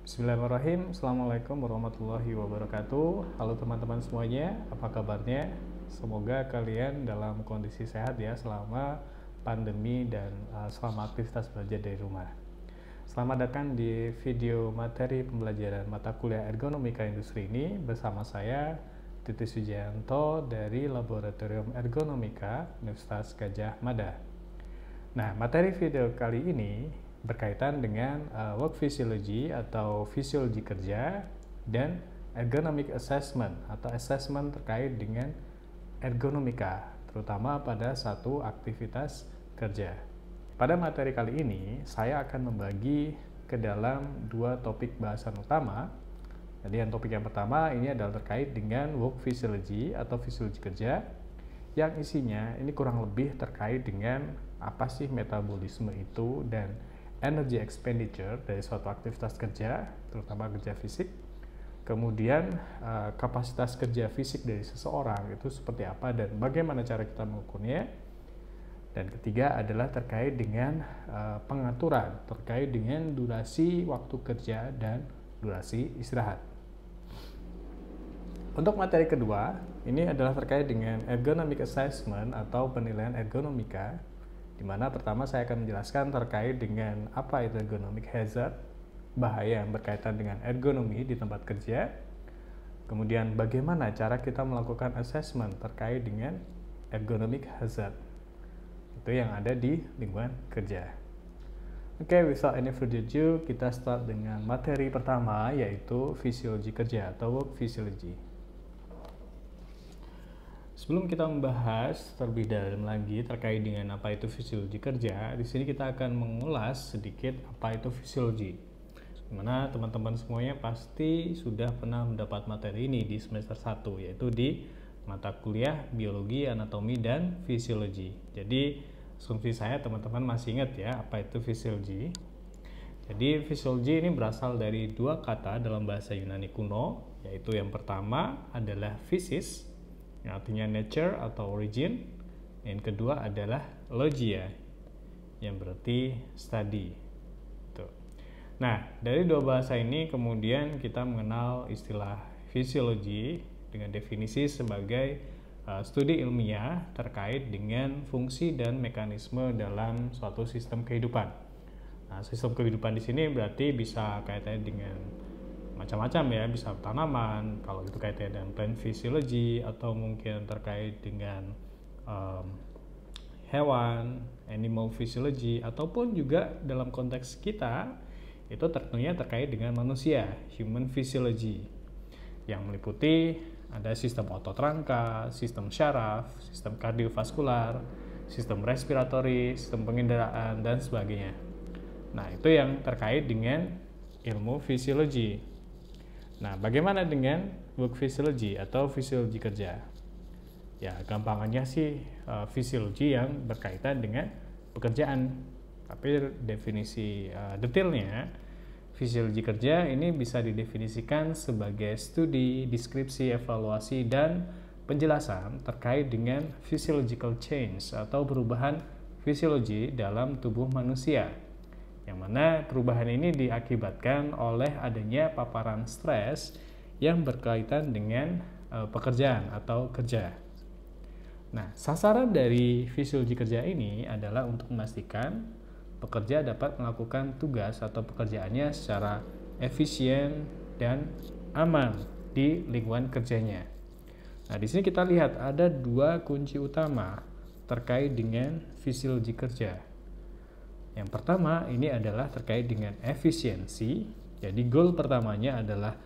Bismillahirrahmanirrahim. Assalamualaikum warahmatullahi wabarakatuh. Halo teman-teman semuanya, apa kabarnya? Semoga kalian dalam kondisi sehat ya selama pandemi dan selama aktivitas belajar dari rumah. Selamat datang di video materi pembelajaran mata kuliah ergonomika industri ini bersama saya Titi Sujanto dari Laboratorium Ergonomika Universitas Gadjah Mada. Nah, materi video kali ini berkaitan dengan work physiology atau fisiologi kerja dan ergonomic assessment atau assessment terkait dengan ergonomika, terutama pada satu aktivitas kerja. Pada materi kali ini, saya akan membagi ke dalam dua topik bahasan utama. Jadi yang topik yang pertama ini adalah terkait dengan work physiology atau fisiologi kerja, yang isinya ini kurang lebih terkait dengan apa sih metabolisme itu dan energy expenditure dari suatu aktivitas kerja, terutama kerja fisik. Kemudian kapasitas kerja fisik dari seseorang itu seperti apa dan bagaimana cara kita mengukurnya. Dan ketiga adalah terkait dengan pengaturan, terkait dengan durasi waktu kerja dan durasi istirahat. Untuk materi kedua, ini adalah terkait dengan ergonomic assessment atau penilaian ergonomika, di mana pertama saya akan menjelaskan terkait dengan apa itu ergonomic hazard, bahaya yang berkaitan dengan ergonomi di tempat kerja. Kemudian bagaimana cara kita melakukan assessment terkait dengan ergonomic hazard, itu yang ada di lingkungan kerja. Oke, without any further ado, kita start dengan materi pertama, yaitu fisiologi kerja atau work physiology. Sebelum kita membahas terlebih dalam lagi terkait dengan apa itu fisiologi kerja, di sini kita akan mengulas sedikit apa itu fisiologi. Dimana teman-teman semuanya pasti sudah pernah mendapat materi ini di semester 1, yaitu di mata kuliah biologi, anatomi, dan fisiologi. Jadi asumsi saya teman-teman masih ingat ya apa itu fisiologi. Jadi fisiologi ini berasal dari dua kata dalam bahasa Yunani kuno, yaitu yang pertama adalah physis, yang artinya nature atau origin. Yang kedua adalah logia, yang berarti study. Tuh. Nah, dari dua bahasa ini kemudian kita mengenal istilah fisiologi dengan definisi sebagai studi ilmiah terkait dengan fungsi dan mekanisme dalam suatu sistem kehidupan. Nah, sistem kehidupan di sini berarti bisa kaitannya dengan macam-macam ya, bisa tanaman, kalau itu kaitannya dengan plant physiology, atau mungkin terkait dengan hewan, animal physiology, ataupun juga dalam konteks kita itu tentunya terkait dengan manusia, human physiology, yang meliputi ada sistem otot rangka, sistem syaraf, sistem kardiovaskular, sistem respiratori, sistem pengendaraan, dan sebagainya. Nah, itu yang terkait dengan ilmu fisiologi. Nah, bagaimana dengan work physiology atau fisiologi kerja? Ya, gampangannya sih fisiologi yang berkaitan dengan pekerjaan. Tapi definisi detailnya, fisiologi kerja ini bisa didefinisikan sebagai studi, deskripsi, evaluasi, dan penjelasan terkait dengan physiological change atau perubahan fisiologi dalam tubuh manusia, yang mana perubahan ini diakibatkan oleh adanya paparan stres yang berkaitan dengan pekerjaan atau kerja. Nah, sasaran dari fisiologi kerja ini adalah untuk memastikan pekerja dapat melakukan tugas atau pekerjaannya secara efisien dan aman di lingkungan kerjanya. Nah, di sini kita lihat ada dua kunci utama terkait dengan fisiologi kerja. Yang pertama ini adalah terkait dengan efisiensi. Jadi goal pertamanya adalah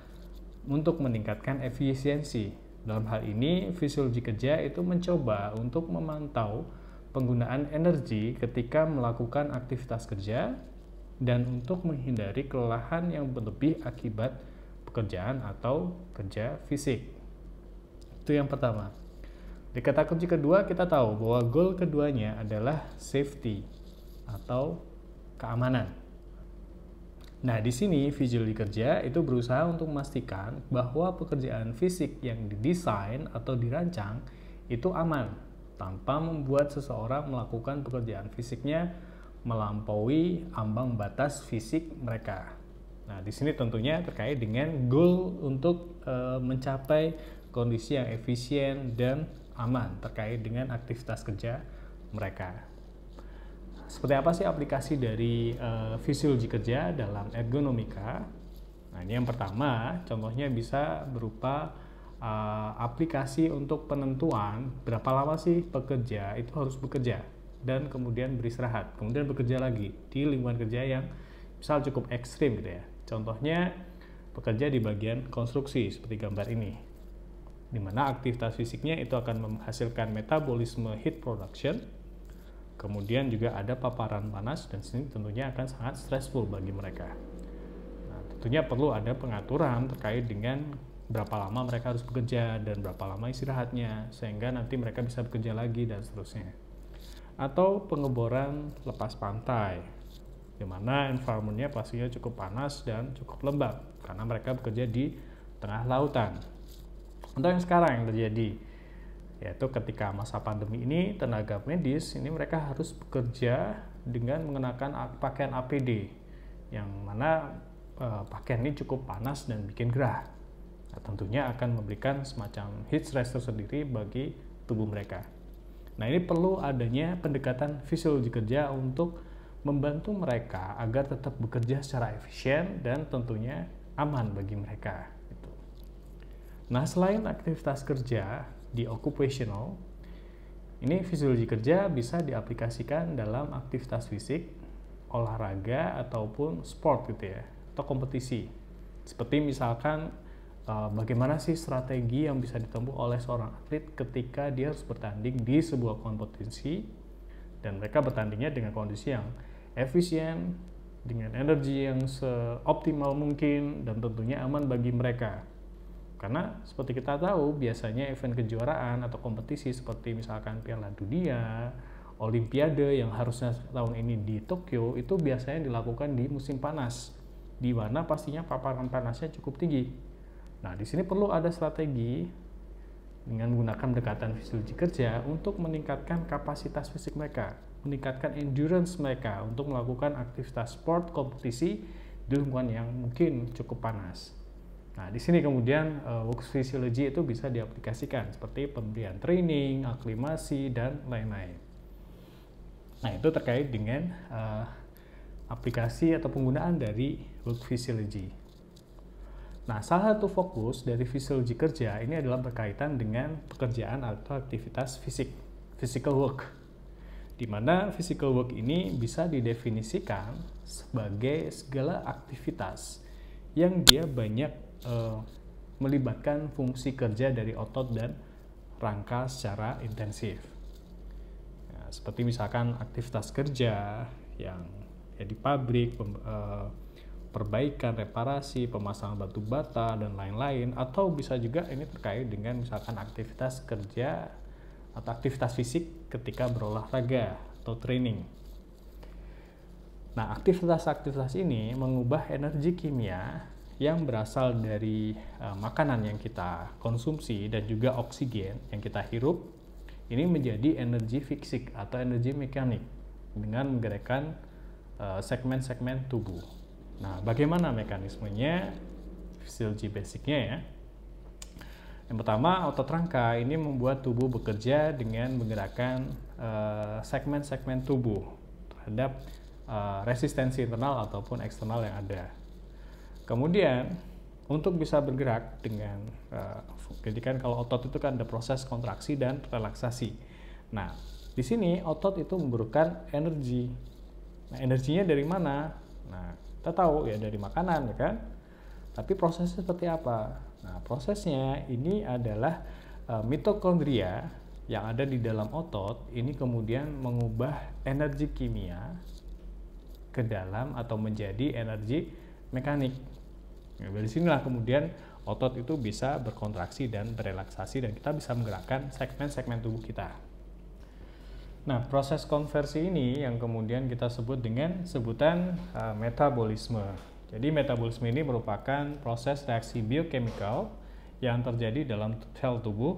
untuk meningkatkan efisiensi. Dalam hal ini fisiologi kerja itu mencoba untuk memantau penggunaan energi ketika melakukan aktivitas kerja dan untuk menghindari kelelahan yang berlebih akibat pekerjaan atau kerja fisik. Itu yang pertama. Di kata kunci kedua kita tahu bahwa goal keduanya adalah safety atau keamanan. Nah, di sini fisiologi kerja itu berusaha untuk memastikan bahwa pekerjaan fisik yang didesain atau dirancang itu aman tanpa membuat seseorang melakukan pekerjaan fisiknya melampaui ambang batas fisik mereka. Nah, di sini tentunya terkait dengan goal untuk mencapai kondisi yang efisien dan aman terkait dengan aktivitas kerja mereka. Seperti apa sih aplikasi dari fisiologi kerja dalam ergonomika? Nah, ini yang pertama, contohnya bisa berupa aplikasi untuk penentuan berapa lama sih pekerja itu harus bekerja dan kemudian beristirahat, kemudian bekerja lagi di lingkungan kerja yang misal cukup ekstrim gitu ya. Contohnya bekerja di bagian konstruksi seperti gambar ini, di mana aktivitas fisiknya itu akan menghasilkan metabolisme heat production, kemudian juga ada paparan panas, dan sini tentunya akan sangat stressful bagi mereka. Nah, tentunya perlu ada pengaturan terkait dengan berapa lama mereka harus bekerja dan berapa lama istirahatnya, sehingga nanti mereka bisa bekerja lagi dan seterusnya. Atau pengeboran lepas pantai, di mana environment-nya pastinya cukup panas dan cukup lembab karena mereka bekerja di tengah lautan. Untuk yang sekarang yang terjadi, yaitu ketika masa pandemi ini, tenaga medis ini mereka harus bekerja dengan mengenakan pakaian APD, yang mana pakaian ini cukup panas dan bikin gerah. Nah, tentunya akan memberikan semacam heat stress tersendiri bagi tubuh mereka. Nah, ini perlu adanya pendekatan fisiologi kerja untuk membantu mereka agar tetap bekerja secara efisien dan tentunya aman bagi mereka. Nah, selain aktivitas kerja di occupational, ini fisiologi kerja bisa diaplikasikan dalam aktivitas fisik, olahraga, ataupun sport gitu ya, atau kompetisi. Seperti misalkan bagaimana sih strategi yang bisa ditempuh oleh seorang atlet ketika dia harus bertanding di sebuah kompetisi, dan mereka bertandingnya dengan kondisi yang efisien, dengan energi yang seoptimal mungkin, dan tentunya aman bagi mereka. Karena seperti kita tahu, biasanya event kejuaraan atau kompetisi seperti misalkan Piala Dunia, Olimpiade yang harusnya tahun ini di Tokyo, itu biasanya dilakukan di musim panas, di mana pastinya paparan panasnya cukup tinggi. Nah, di sini perlu ada strategi dengan menggunakan pendekatan fisiologi kerja untuk meningkatkan kapasitas fisik mereka, meningkatkan endurance mereka untuk melakukan aktivitas sport kompetisi di lingkungan yang mungkin cukup panas. Nah, di sini kemudian work physiology itu bisa diaplikasikan seperti pemberian training, aklimasi, dan lain-lain. Nah, itu terkait dengan aplikasi atau penggunaan dari work physiology. Nah, salah satu fokus dari fisiologi kerja ini adalah berkaitan dengan pekerjaan atau aktivitas fisik, physical work, di mana physical work ini bisa didefinisikan sebagai segala aktivitas yang dia banyak melibatkan fungsi kerja dari otot dan rangka secara intensif. Nah, seperti misalkan aktivitas kerja yang di pabrik, perbaikan, reparasi, pemasangan batu bata, dan lain-lain, atau bisa juga ini terkait dengan misalkan aktivitas kerja atau aktivitas fisik ketika berolahraga atau training. Nah, aktivitas-aktivitas ini mengubah energi kimia yang berasal dari makanan yang kita konsumsi dan juga oksigen yang kita hirup ini menjadi energi fisik atau energi mekanik dengan menggerakkan segmen-segmen tubuh. Nah, bagaimana mekanismenya? Fisiologi basicnya ya. Yang pertama, otot rangka ini membuat tubuh bekerja dengan menggerakkan segmen-segmen tubuh terhadap resistensi internal ataupun eksternal yang ada. Kemudian untuk bisa bergerak dengan jadi kan kalau otot itu kan ada proses kontraksi dan relaksasi. Nah, di sini otot itu memerlukan energi. Nah, energinya dari mana? Nah, kita tahu ya dari makanan ya kan. Tapi prosesnya seperti apa? Nah, prosesnya ini adalah mitokondria yang ada di dalam otot ini kemudian mengubah energi kimia ke dalam atau menjadi energi mekanik. Nah, dari sinilah kemudian otot itu bisa berkontraksi dan berelaksasi dan kita bisa menggerakkan segmen-segmen tubuh kita. Nah, proses konversi ini yang kemudian kita sebut dengan sebutan metabolisme. Jadi metabolisme ini merupakan proses reaksi biochemical yang terjadi dalam sel tubuh,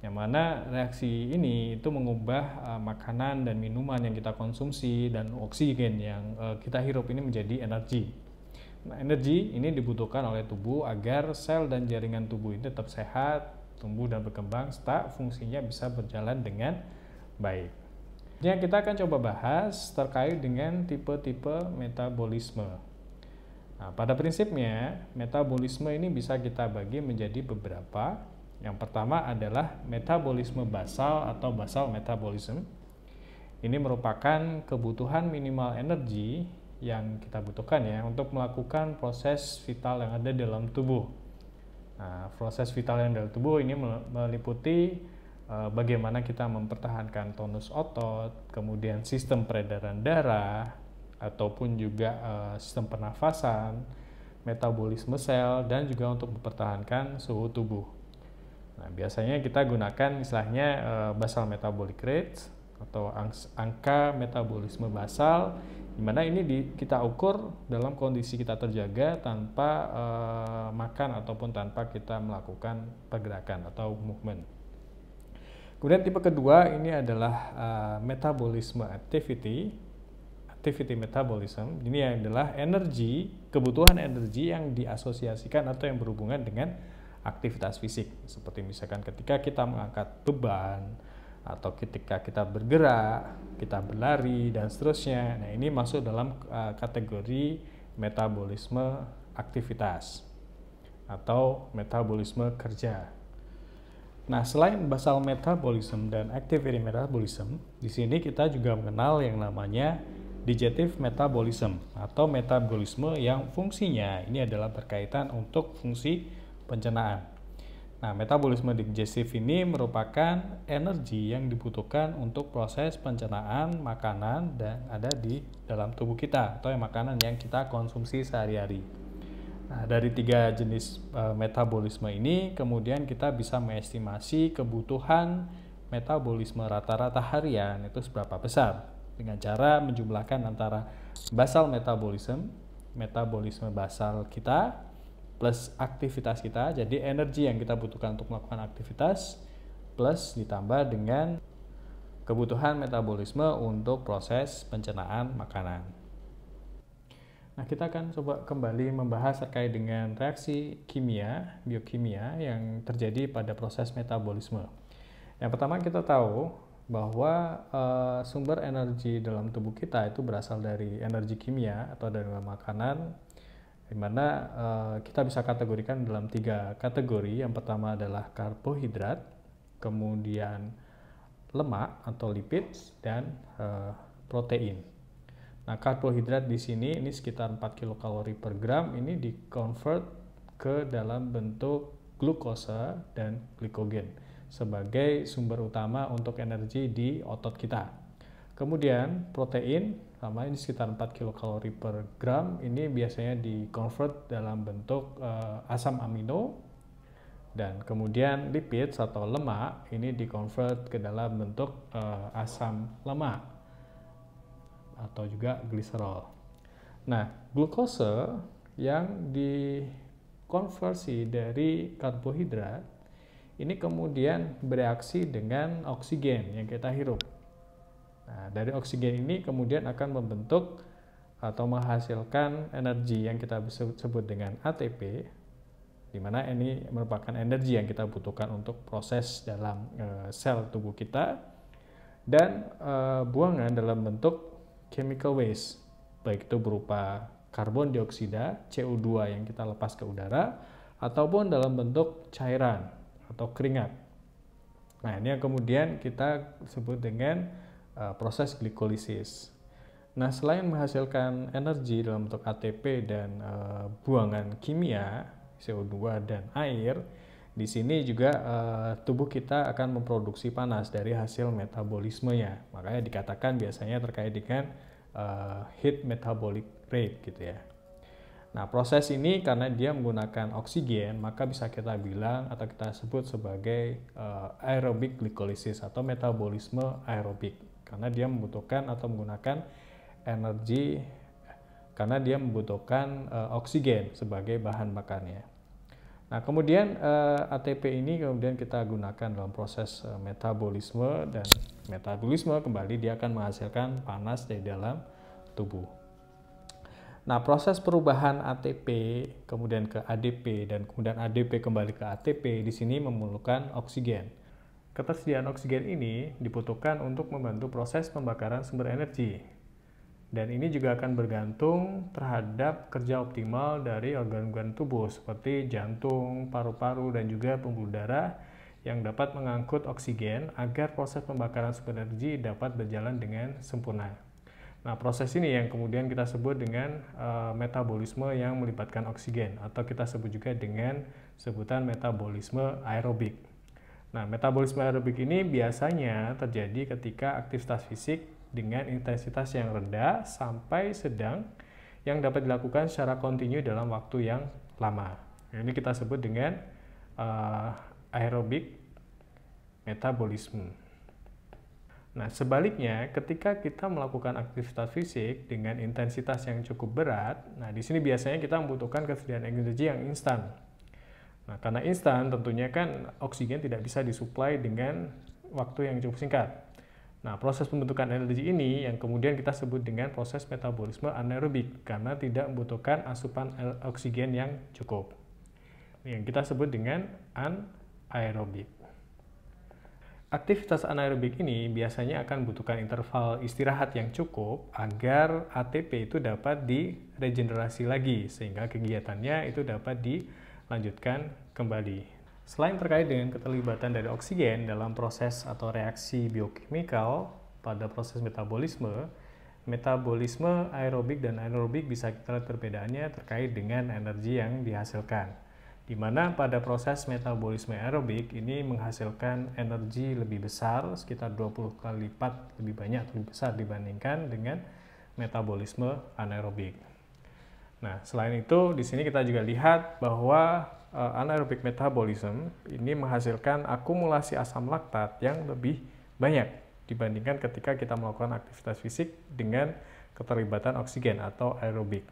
yang mana reaksi ini itu mengubah makanan dan minuman yang kita konsumsi dan oksigen yang kita hirup ini menjadi energi. Nah, energi ini dibutuhkan oleh tubuh agar sel dan jaringan tubuh ini tetap sehat, tumbuh dan berkembang, serta fungsinya bisa berjalan dengan baik. Yang kita akan coba bahas terkait dengan tipe-tipe metabolisme. Nah, pada prinsipnya, metabolisme ini bisa kita bagi menjadi beberapa. Yang pertama adalah metabolisme basal atau basal metabolism. Ini merupakan kebutuhan minimal energi yang kita butuhkan ya untuk melakukan proses vital yang ada dalam tubuh. Nah, proses vital yang ada dalam tubuh ini meliputi bagaimana kita mempertahankan tonus otot, kemudian sistem peredaran darah, ataupun juga sistem pernafasan, metabolisme sel, dan juga untuk mempertahankan suhu tubuh. Nah, biasanya kita gunakan istilahnya basal metabolic rate atau angka metabolisme basal, di mana ini kita ukur dalam kondisi kita terjaga tanpa makan ataupun tanpa kita melakukan pergerakan atau movement. Kemudian tipe kedua ini adalah metabolisme activity metabolism. Ini adalah kebutuhan energi yang diasosiasikan atau yang berhubungan dengan aktivitas fisik. Seperti misalkan ketika kita mengangkat beban, atau ketika kita bergerak, kita berlari, dan seterusnya. Nah, ini masuk dalam kategori metabolisme aktivitas atau metabolisme kerja. Nah, selain basal metabolism dan activity metabolism, di sini kita juga mengenal yang namanya digestive metabolism atau metabolisme yang fungsinya ini adalah berkaitan untuk fungsi pencernaan. Nah, metabolisme digestif ini merupakan energi yang dibutuhkan untuk proses pencernaan makanan dan ada di dalam tubuh kita atau makanan yang kita konsumsi sehari-hari. Nah, dari 3 jenis metabolisme ini kemudian kita bisa mengestimasi kebutuhan metabolisme rata-rata harian itu seberapa besar dengan cara menjumlahkan antara basal metabolisme basal kita plus aktivitas kita, jadi energi yang kita butuhkan untuk melakukan aktivitas plus ditambah dengan kebutuhan metabolisme untuk proses pencernaan makanan. Nah, kita akan coba kembali membahas terkait dengan reaksi biokimia yang terjadi pada proses metabolisme. Yang pertama kita tahu bahwa sumber energi dalam tubuh kita itu berasal dari energi kimia atau dari makanan, di mana kita bisa kategorikan dalam 3 kategori. Yang pertama adalah karbohidrat, kemudian lemak atau lipids, dan protein. Nah, karbohidrat di sini ini sekitar 4 kilokalori per gram, ini di-convert ke dalam bentuk glukosa dan glikogen sebagai sumber utama untuk energi di otot kita. Kemudian protein sama ini sekitar 4 kilokalori per gram, ini biasanya di-convert dalam bentuk asam amino, dan kemudian lipids atau lemak ini di-convert ke dalam bentuk asam lemak atau juga gliserol. Nah, glukosa yang dikonversi dari karbohidrat ini kemudian bereaksi dengan oksigen yang kita hirup. Nah, dari oksigen ini kemudian akan membentuk atau menghasilkan energi yang kita sebut dengan ATP, di mana ini merupakan energi yang kita butuhkan untuk proses dalam sel tubuh kita, dan buangan dalam bentuk chemical waste, baik itu berupa karbon dioksida, CO2 yang kita lepas ke udara, ataupun dalam bentuk cairan atau keringat. Nah, ini yang kemudian kita sebut dengan proses glikolisis. Nah, selain menghasilkan energi dalam bentuk ATP dan buangan kimia, CO2 dan air, di sini juga tubuh kita akan memproduksi panas dari hasil metabolismenya. Makanya dikatakan biasanya terkait dengan heat metabolic rate gitu ya. Nah, proses ini karena dia menggunakan oksigen, maka bisa kita bilang atau kita sebut sebagai aerobic glycolysis atau metabolisme aerobik. Karena dia membutuhkan atau menggunakan energi, karena dia membutuhkan oksigen sebagai bahan bakarnya. Nah, kemudian ATP ini kemudian kita gunakan dalam proses metabolisme, dan metabolisme kembali dia akan menghasilkan panas dari dalam tubuh. Nah, proses perubahan ATP kemudian ke ADP dan kemudian ADP kembali ke ATP di sini memerlukan oksigen. Ketersediaan oksigen ini dibutuhkan untuk membantu proses pembakaran sumber energi. Dan ini juga akan bergantung terhadap kerja optimal dari organ-organ tubuh seperti jantung, paru-paru, dan juga pembuluh darah yang dapat mengangkut oksigen agar proses pembakaran sumber energi dapat berjalan dengan sempurna. Nah, proses ini yang kemudian kita sebut dengan metabolisme yang melibatkan oksigen, atau kita sebut juga dengan sebutan metabolisme aerobik. Nah, metabolisme aerobik ini biasanya terjadi ketika aktivitas fisik dengan intensitas yang rendah sampai sedang yang dapat dilakukan secara kontinu dalam waktu yang lama. Ini kita sebut dengan aerobik metabolisme. Nah, sebaliknya, ketika kita melakukan aktivitas fisik dengan intensitas yang cukup berat, nah di sini biasanya kita membutuhkan kesediaan energi yang instan. Nah, karena instan, tentunya kan oksigen tidak bisa disuplai dengan waktu yang cukup singkat. Nah, proses pembentukan energi ini yang kemudian kita sebut dengan proses metabolisme anaerobik, karena tidak membutuhkan asupan oksigen yang cukup. Yang kita sebut dengan anaerobik. Aktivitas anaerobik ini biasanya akan membutuhkan interval istirahat yang cukup agar ATP itu dapat diregenerasi lagi sehingga kegiatannya itu dapat dilanjutkan kembali. Selain terkait dengan keterlibatan dari oksigen dalam proses atau reaksi biokimikal pada proses metabolisme, metabolisme aerobik dan anaerobik bisa kita lihat perbedaannya terkait dengan energi yang dihasilkan. Di mana pada proses metabolisme aerobik ini menghasilkan energi lebih besar, sekitar 20 kali lipat lebih banyak, lebih besar dibandingkan dengan metabolisme anaerobik. Nah, selain itu, di sini kita juga lihat bahwa anaerobic metabolism ini menghasilkan akumulasi asam laktat yang lebih banyak dibandingkan ketika kita melakukan aktivitas fisik dengan keterlibatan oksigen atau aerobik.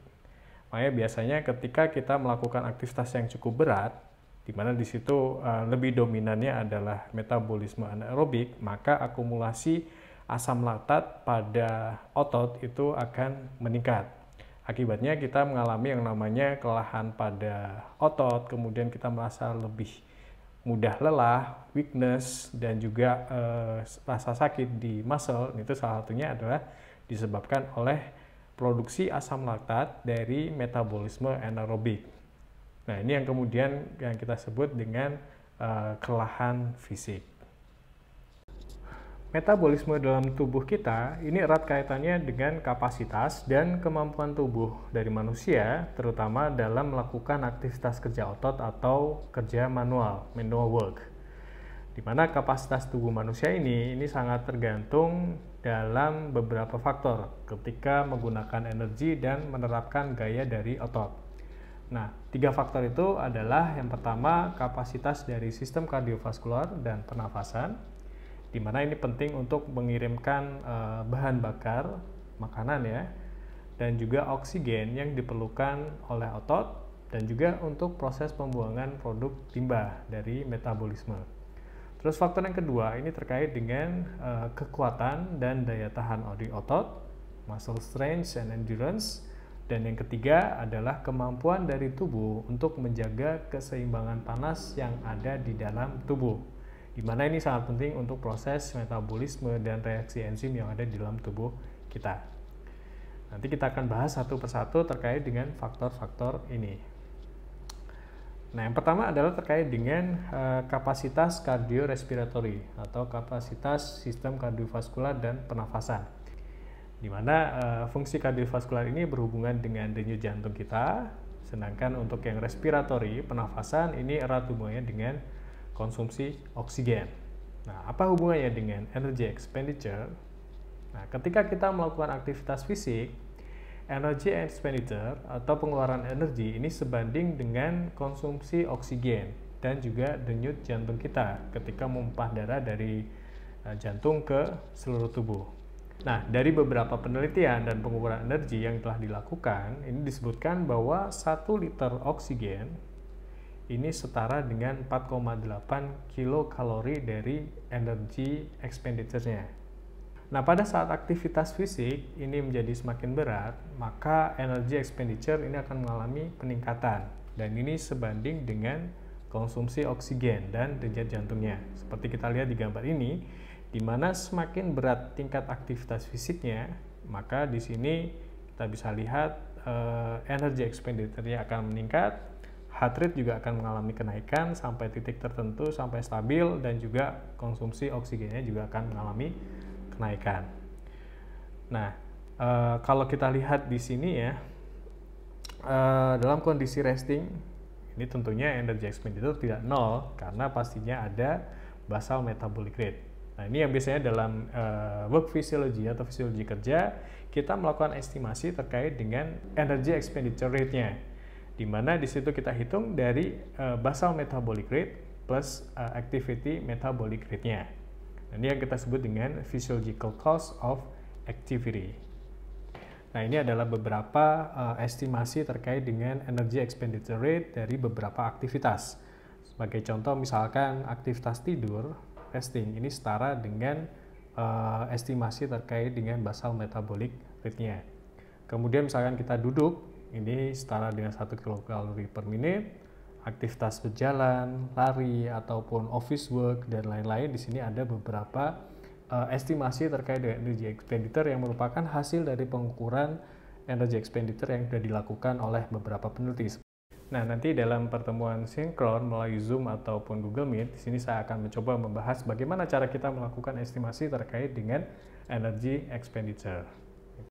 Makanya biasanya ketika kita melakukan aktivitas yang cukup berat, di mana di situ lebih dominannya adalah metabolisme anaerobik, maka akumulasi asam laktat pada otot itu akan meningkat. Akibatnya kita mengalami yang namanya kelelahan pada otot, kemudian kita merasa lebih mudah lelah, weakness, dan juga rasa sakit di muscle. Itu salah satunya adalah disebabkan oleh produksi asam laktat dari metabolisme anaerobik. Nah, ini yang kemudian yang kita sebut dengan kelelahan fisik. Metabolisme dalam tubuh kita ini erat kaitannya dengan kapasitas dan kemampuan tubuh dari manusia, terutama dalam melakukan aktivitas kerja otot atau kerja manual work. Di mana kapasitas tubuh manusia ini sangat tergantung dalam beberapa faktor ketika menggunakan energi dan menerapkan gaya dari otot. Nah, 3 faktor itu adalah yang pertama kapasitas dari sistem kardiovaskular dan pernafasan, di mana ini penting untuk mengirimkan bahan bakar makanan ya, dan juga oksigen yang diperlukan oleh otot dan juga untuk proses pembuangan produk limbah dari metabolisme. Terus faktor yang kedua ini terkait dengan kekuatan dan daya tahan dari otot, muscle strength and endurance, dan yang ketiga adalah kemampuan dari tubuh untuk menjaga keseimbangan panas yang ada di dalam tubuh. Di mana ini sangat penting untuk proses metabolisme dan reaksi enzim yang ada di dalam tubuh kita. Nanti kita akan bahas satu persatu terkait dengan faktor-faktor ini. Nah, yang pertama adalah terkait dengan kapasitas kardiorespiratory atau kapasitas sistem kardiovaskular dan pernafasan. Di mana fungsi kardiovaskular ini berhubungan dengan denyut jantung kita, sedangkan untuk yang respiratory, pernafasan ini erat hubungannya dengan konsumsi oksigen. Nah, apa hubungannya dengan energy expenditure? Nah, ketika kita melakukan aktivitas fisik, energy expenditure atau pengeluaran energi ini sebanding dengan konsumsi oksigen dan juga denyut jantung kita ketika memumpah darah dari jantung ke seluruh tubuh. Nah, dari beberapa penelitian dan pengukuran energi yang telah dilakukan, ini disebutkan bahwa 1 liter oksigen ini setara dengan 4,8 kilokalori dari energi expenditure-nya. Nah, pada saat aktivitas fisik ini menjadi semakin berat, maka energy expenditure ini akan mengalami peningkatan. Dan ini sebanding dengan konsumsi oksigen dan denyut jantungnya. Seperti kita lihat di gambar ini, di mana semakin berat tingkat aktivitas fisiknya, maka di sini kita bisa lihat energy expenditure-nya akan meningkat, heart rate juga akan mengalami kenaikan sampai titik tertentu, sampai stabil, dan juga konsumsi oksigennya juga akan mengalami kenaikan. Nah, kalau kita lihat di sini ya, dalam kondisi resting, ini tentunya energy expenditure tidak nol karena pastinya ada basal metabolic rate. Nah, ini yang biasanya dalam work physiology atau fisiologi kerja, kita melakukan estimasi terkait dengan energy expenditure rate-nya, di mana di situ kita hitung dari basal metabolic rate plus activity metabolic rate-nya. Ini yang kita sebut dengan physiological cost of activity. Nah, ini adalah beberapa estimasi terkait dengan energy expenditure rate dari beberapa aktivitas. Sebagai contoh, misalkan aktivitas tidur, resting, ini setara dengan estimasi terkait dengan basal metabolic rate-nya. Kemudian misalkan kita duduk, ini setara dengan 1 kilokalori per menit. Aktivitas berjalan, lari, ataupun office work, dan lain-lain. Di sini ada beberapa estimasi terkait dengan energy expenditure yang merupakan hasil dari pengukuran energy expenditure yang sudah dilakukan oleh beberapa peneliti. Nah, nanti dalam pertemuan sinkron melalui Zoom ataupun Google Meet, di sini saya akan mencoba membahas bagaimana cara kita melakukan estimasi terkait dengan energy expenditure.